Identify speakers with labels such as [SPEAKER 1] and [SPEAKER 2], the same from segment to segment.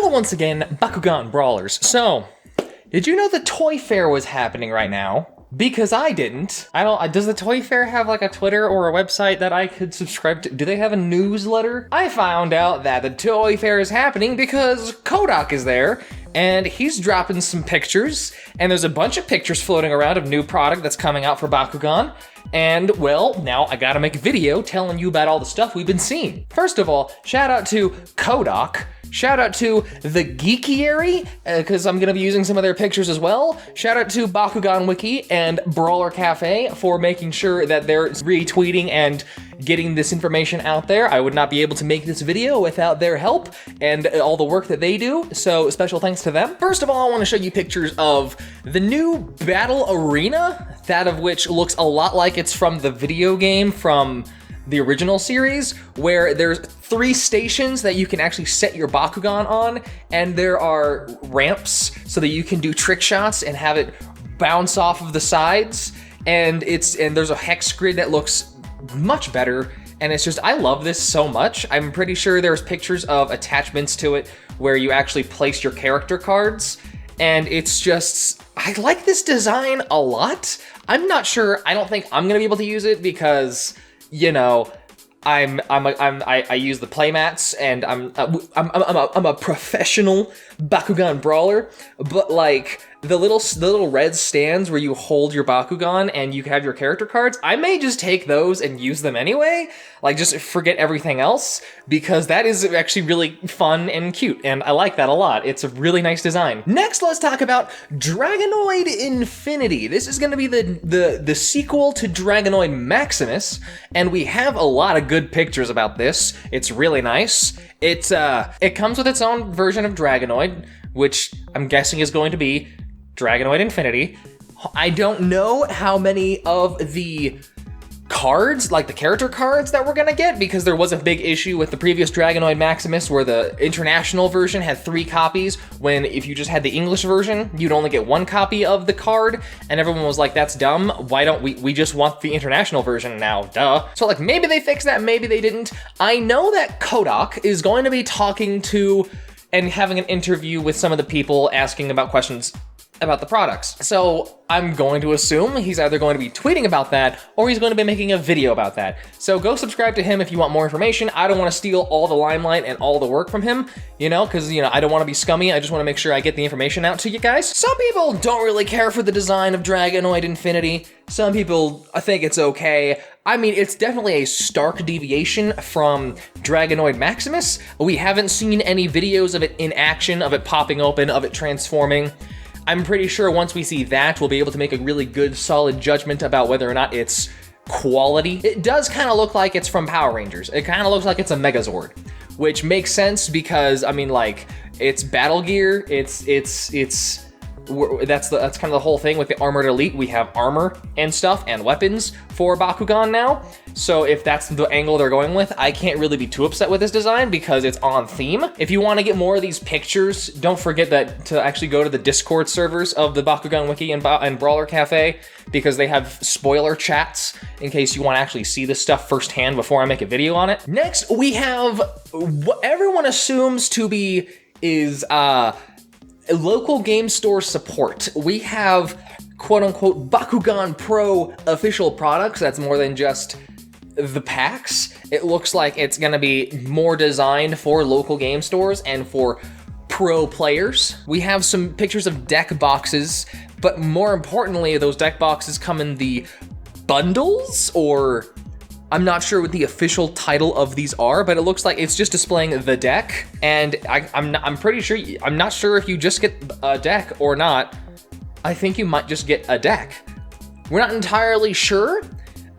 [SPEAKER 1] Hello once again, Bakugan Brawlers. So, did you know the Toy Fair was happening right now? Because I didn't. Does the Toy Fair have like a Twitter or a website that I could subscribe to? Do they have a newsletter? I found out that the Toy Fair is happening because Kodak is there, and he's dropping some pictures, and there's a bunch of pictures floating around of new product that's coming out for Bakugan. And, well, now I gotta make a video telling you about all the stuff we've been seeing. First of all, shout out to Kodak. Shout out to the Geekiary, because I'm going to be using some of their pictures as well. Shout out to Bakugan Wiki and Brawler Cafe for making sure that they're retweeting and getting this information out there. I would not be able to make this video without their help and all the work that they do, so special thanks to them. First of all, I want to show you pictures of the new Battle Arena, that of which looks a lot like it's from the video game from the original series, where there's 3 stations that you can actually set your Bakugan on, and there are ramps so that you can do trick shots and have it bounce off of the sides, and there's a hex grid that looks much better, and it's just, I love this so much. I'm pretty sure there's pictures of attachments to it where you actually place your character cards, and it's just, I like this design a lot. I'm not sure, I don't think I'm gonna be able to use it because, you know, I use the playmats, and I'm a professional Bakugan brawler, but like the little red stands where you hold your Bakugan and you have your character cards, I may just take those and use them anyway, like just forget everything else, because that is actually really fun and cute, and I like that a lot. It's a really nice design. Next, let's talk about Dragonoid Infinity. This is going to be the sequel to Dragonoid Maximus, and we have a lot of good pictures about this. It's really nice. It comes with its own version of Dragonoid, which I'm guessing is going to be Dragonoid Infinity. I don't know how many of the cards, like the character cards that we're gonna get, because there was a big issue with the previous Dragonoid Maximus where the international version had 3 copies, when if you just had the English version, you'd only get 1 copy of the card, and everyone was like, that's dumb, why don't we just want the international version now, duh. So like, maybe they fixed that, maybe they didn't. I know that Kodak is going to be talking to and having an interview with some of the people asking about questions about the products. So I'm going to assume he's either going to be tweeting about that or he's going to be making a video about that. So go subscribe to him if you want more information. I don't want to steal all the limelight and all the work from him, you know, because, you know, I don't want to be scummy. I just want to make sure I get the information out to you guys. Some people don't really care for the design of Dragonoid Infinity. Some people, I think it's okay. I mean, it's definitely a stark deviation from Dragonoid Maximus. We haven't seen any videos of it in action, of it popping open, of it transforming. I'm pretty sure once we see that, we'll be able to make a really good, solid judgment about whether or not it's quality. It does kind of look like it's from Power Rangers. It kind of looks like it's a Megazord, which makes sense because, I mean, like, it's battle gear, that's kind of the whole thing with the Armored Elite. We have armor and stuff and weapons for Bakugan now. So if that's the angle they're going with, I can't really be too upset with this design because it's on theme. If you want to get more of these pictures, don't forget that to actually go to the Discord servers of the Bakugan Wiki and Brawler Cafe, because they have spoiler chats in case you want to actually see this stuff firsthand before I make a video on it. Next, we have what everyone assumes to be is local game store support. We have quote-unquote Bakugan Pro official products. That's more than just the packs. It looks like it's gonna be more designed for local game stores and for pro players. We have some pictures of deck boxes, but more importantly, those deck boxes come in the bundles, or I'm not sure what the official title of these are, but it looks like it's just displaying the deck, and I'm not sure if you just get a deck or not. I think you might just get a deck. We're not entirely sure.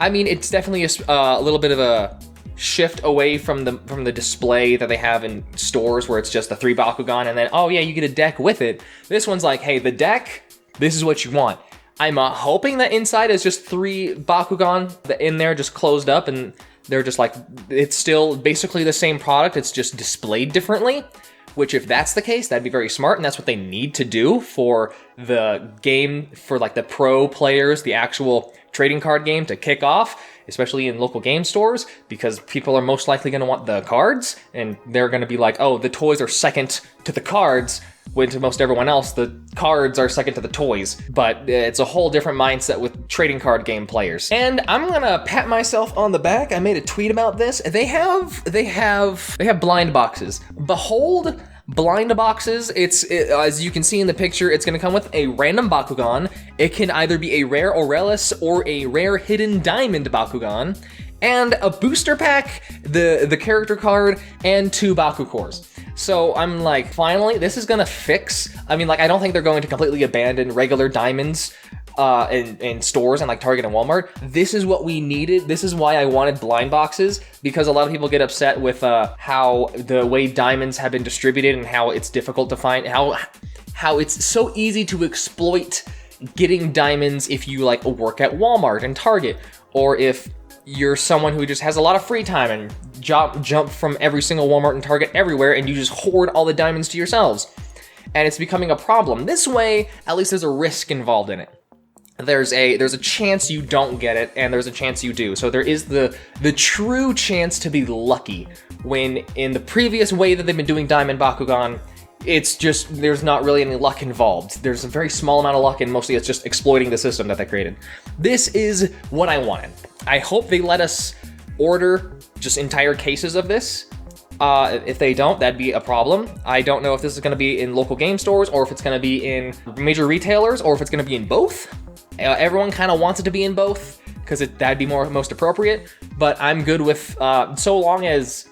[SPEAKER 1] I mean, it's definitely a little bit of a shift away from the display that they have in stores where it's just the 3 Bakugan and then, oh yeah, you get a deck with it. This one's like, hey, the deck, this is what you want. I'm hoping that inside is just 3 Bakugan that in there just closed up, and they're just like, it's still basically the same product, it's just displayed differently, which if that's the case, that'd be very smart, and that's what they need to do for the game, for like the pro players, the actual trading card game to kick off, especially in local game stores, because people are most likely going to want the cards, and they're going to be like, oh, the toys are second to the cards, when to most everyone else, the cards are second to the toys. But it's a whole different mindset with trading card game players. And I'm gonna pat myself on the back. I made a tweet about this. They have blind boxes. Behold, blind boxes. As you can see in the picture, it's gonna come with a random Bakugan. It can either be a rare Aurelis or a rare hidden diamond Bakugan, and a booster pack, the character card, and 2 Baku cores. So I'm like, finally, this is gonna fix. I mean, like, I don't think they're going to completely abandon regular diamonds in stores and like Target and Walmart. This is what we needed. This is why I wanted blind boxes, because a lot of people get upset with how the way diamonds have been distributed and how it's difficult to find, how it's so easy to exploit getting diamonds if you like work at Walmart and Target, or if you're someone who just has a lot of free time and jump from every single Walmart and Target everywhere, and you just hoard all the diamonds to yourselves. And it's becoming a problem. This way, at least there's a risk involved in it. There's a chance you don't get it, and there's a chance you do. So there is the true chance to be lucky, when in the previous way that they've been doing Diamond Bakugan, it's just, there's not really any luck involved. There's a very small amount of luck, and mostly it's just exploiting the system that they created. This is what I wanted. I hope they let us order just entire cases of this. If they don't, that'd be a problem. I don't know if this is going to be in local game stores, or if it's going to be in major retailers, or if it's going to be in both. Everyone kind of wants it to be in both, because that'd be most appropriate, but I'm good with, so long as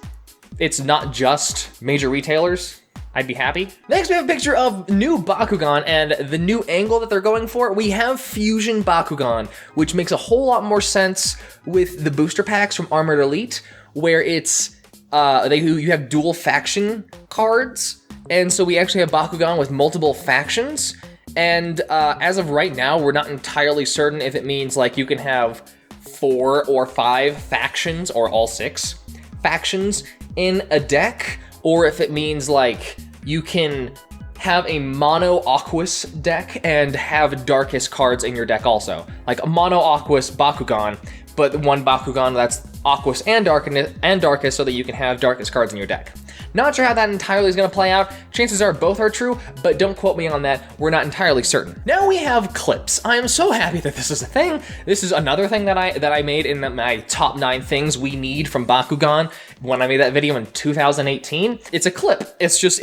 [SPEAKER 1] it's not just major retailers, I'd be happy. Next, we have a picture of new Bakugan, and the new angle that they're going for. We have Fusion Bakugan, which makes a whole lot more sense with the booster packs from Armored Elite, where it's, you have dual faction cards, and so we actually have Bakugan with multiple factions. And as of right now, we're not entirely certain if it means like you can have 4 or 5 factions, or all 6 factions in a deck, or if it means like you can have a mono Aquas deck and have Darkest cards in your deck also. Like a mono Aquas Bakugan, but one Bakugan that's Aquas and Darkest, so that you can have Darkest cards in your deck. Not sure how that entirely is going to play out. Chances are both are true, but don't quote me on that. We're not entirely certain. Now we have clips. I am so happy that this is a thing. This is another thing that I made in my top 9 things we need from Bakugan when I made that video in 2018. It's a clip. It's just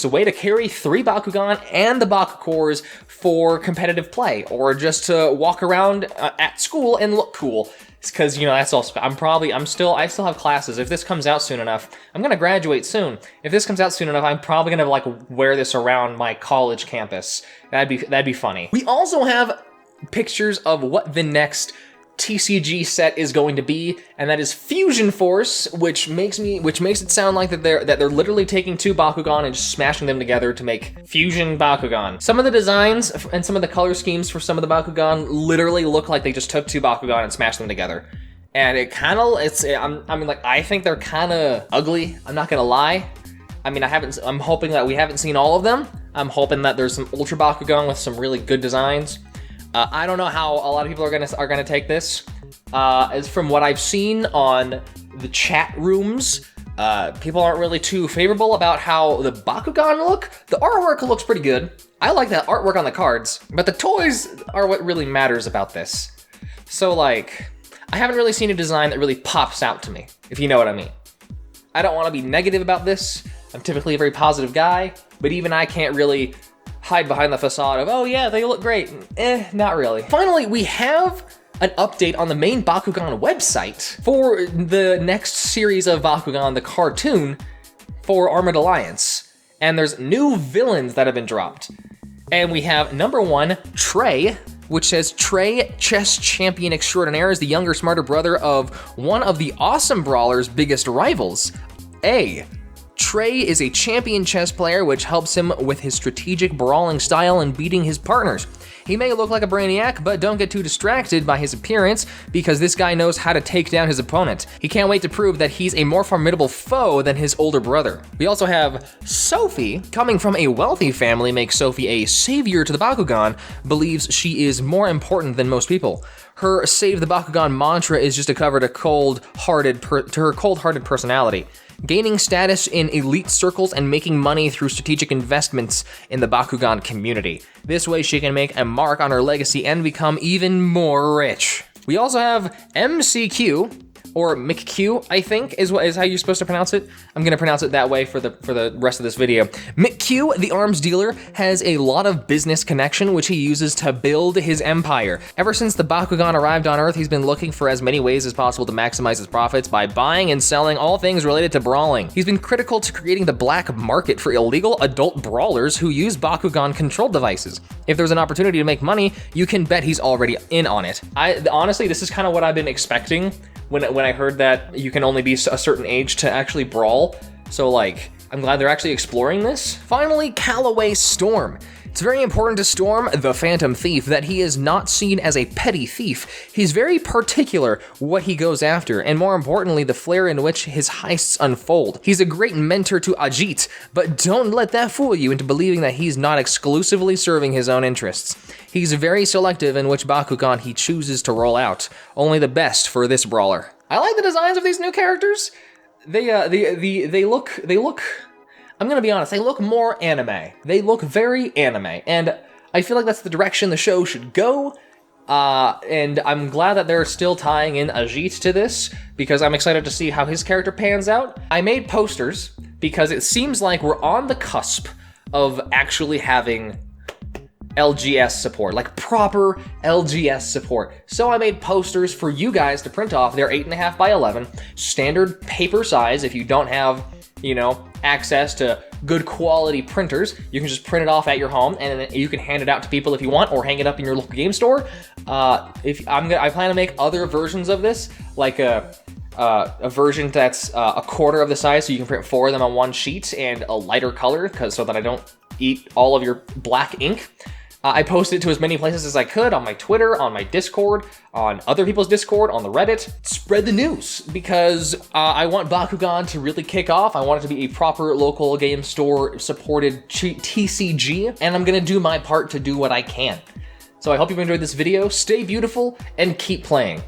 [SPEAKER 1] a way to carry 3 Bakugan and the Baku cores for competitive play, or just to walk around at school and look cool. Because, you know, that's also, I still have classes. If this comes out soon enough, I'm gonna graduate soon. If this comes out soon enough, I'm probably gonna like wear this around my college campus. That'd be funny. We also have pictures of what the next TCG set is going to be, and that is Fusion Force, which makes it sound like that they're literally taking 2 Bakugan and just smashing them together to make Fusion Bakugan. Some of the designs and some of the color schemes for some of the Bakugan literally look like they just took 2 Bakugan and smashed them together. And I think they're kind of ugly. I'm not gonna lie. I mean, I'm hoping that we haven't seen all of them. I'm hoping that there's some Ultra Bakugan with some really good designs. I don't know how a lot of people are gonna take this. As from what I've seen on the chat rooms, people aren't really too favorable about how the Bakugan look. The artwork looks pretty good. I like that artwork on the cards, but the toys are what really matters about this. So like, I haven't really seen a design that really pops out to me, if you know what I mean. I don't want to be negative about this. I'm typically a very positive guy, but even I can't really hide behind the facade of, oh yeah, they look great. Not really. Finally, we have an update on the main Bakugan website for the next series of Bakugan, the cartoon for Armored Alliance. And there's new villains that have been dropped. And we have number 1, Trey, which says Trey, chess champion extraordinaire, is the younger, smarter brother of one of the awesome brawler's biggest rivals, A. Trey is a champion chess player, which helps him with his strategic brawling style and beating his partners. He may look like a brainiac, but don't get too distracted by his appearance, because this guy knows how to take down his opponent. He can't wait to prove that he's a more formidable foe than his older brother. We also have Sophie. Coming from a wealthy family makes Sophie a savior to the Bakugan, believes she is more important than most people. Her save the Bakugan mantra is just a cover to her cold-hearted personality. Gaining status in elite circles and making money through strategic investments in the Bakugan community. This way she can make a mark on her legacy and become even more rich. We also have MCQ, or McQ, I think, is how you're supposed to pronounce it. I'm gonna pronounce it that way for the rest of this video. McQ, the arms dealer, has a lot of business connection, which he uses to build his empire. Ever since the Bakugan arrived on Earth, he's been looking for as many ways as possible to maximize his profits by buying and selling all things related to brawling. He's been critical to creating the black market for illegal adult brawlers who use Bakugan control devices. If there's an opportunity to make money, you can bet he's already in on it. Honestly, this is kind of what I've been expecting when I heard that you can only be a certain age to actually brawl. So like, I'm glad they're actually exploring this. Finally, Callaway Storm. It's very important to Storm, the Phantom Thief, that he is not seen as a petty thief. He's very particular what he goes after, and more importantly, the flair in which his heists unfold. He's a great mentor to Ajit, but don't let that fool you into believing that he's not exclusively serving his own interests. He's very selective in which Bakugan he chooses to roll out. Only the best for this brawler. I like the designs of these new characters. They look. I'm gonna be honest, they look more anime. They look very anime, and I feel like that's the direction the show should go. And I'm glad that they're still tying in Ajit to this, because I'm excited to see how his character pans out. I made posters because it seems like we're on the cusp of actually having LGS support, like proper LGS support. So I made posters for you guys to print off. They're 8.5 by 11, standard paper size. If you don't have, access to good quality printers, you can just print it off at your home, and then you can hand it out to people if you want, or hang it up in your local game store. I plan to make other versions of this, like a version that's a quarter of the size, so you can print 4 of them on one sheet, and a lighter color, so that I don't eat all of your black ink. I posted it to as many places as I could, on my Twitter, on my Discord, on other people's Discord, on the Reddit. Spread the news, because I want Bakugan to really kick off. I want it to be a proper local game store supported TCG, and I'm gonna do my part to do what I can. So I hope you've enjoyed this video. Stay beautiful and keep playing.